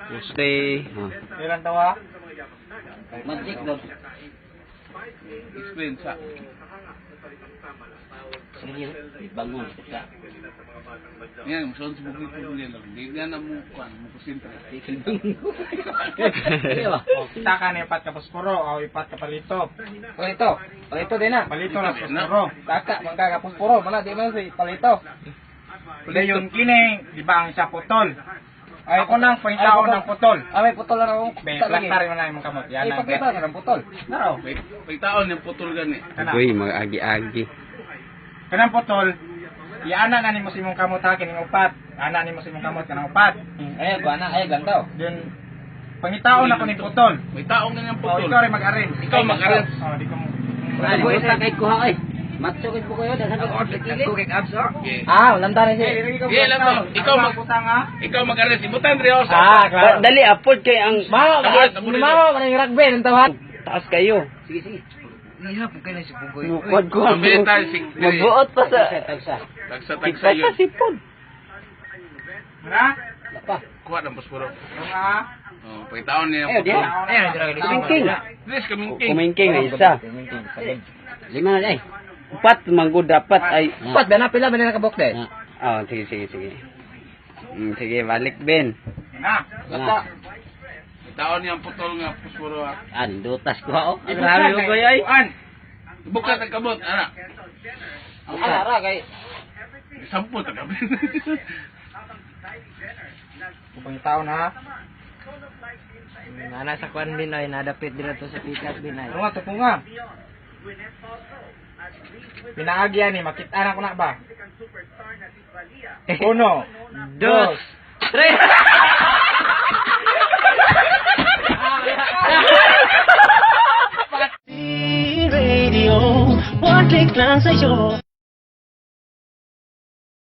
Tuesday. Ilan tawa? Magic daw. Explain sa. Sige, bangun ka. Yan, masyadong sa bukit po nila. Hindi na mo kuhan, mo kusintre. Kita ka na ipat ka posporo o ipat ka palito. Palito din na. Palito na posporo. Kaka, magkaka posporo. Mana, di man si palito. Uli yung kining, di ba ang siya putol? Ay ko nang pangitaon ng putol. Ay, putol na ako. Plaktarin mo na yung kamot. Yan ang pagkita ng putol. Naro. Pagtaon yung putol gani. Uy, mag-agi-agi. Kanang putol, iana na ni mo si mong kamot hakin ng upat. Ana ni mo si mong kamot kanang upat. Ay, gana, ay gantaw. Yun, pangitaon ako ni putol. May taong na yung O, putol. ikaw rin mag-arrange. Ikaw mag-arrange. O, di ko mo. Ano ko sa kay kuha ay. Matsukit po kayo dahil sa kikili. Ah, ulanda na siya. Yeah, lang to. Ikaw ikaw mag-arrest. Ibutan rin ako sa. claro. Dali, apod kay ang... Lumawa, manang rugby, ng tawhan. Taas kayo. Sige, sige. Iya po kayo si Pugoy. Nukod ko. Pambili tayo si... Magbuot pa sa... Tagsa-tagsa Kita yun. pa sipon. Mara? Pa. Kuha ng posporo. Mga... Oh, pagtaon niya Ayo yung dia. putol. Ayo dira kali. Kumingking. Please, kamingking. Kumingking na isa. Lima na ay. Upat, manggo dapat ay... Pat, ba na pila ba na nakabok de? Oh, sige, sige, sige. Sige, balik, Ben. Na, Lata. Pagtaon niya ang putol nga posporo. Andutas ko ako. Grabe ko ay. An. Bukat ang kabot, ana. Ang ara kay Sampul ta kabot. Pangitaon ha. nana sa kwan din ay nadapit dira to sa pikas din ay. Ano nga, tupo nga. Pinaagyan ni, makita na ko na ba? Uno, dos, Tres. Radio, one click lang sa'yo.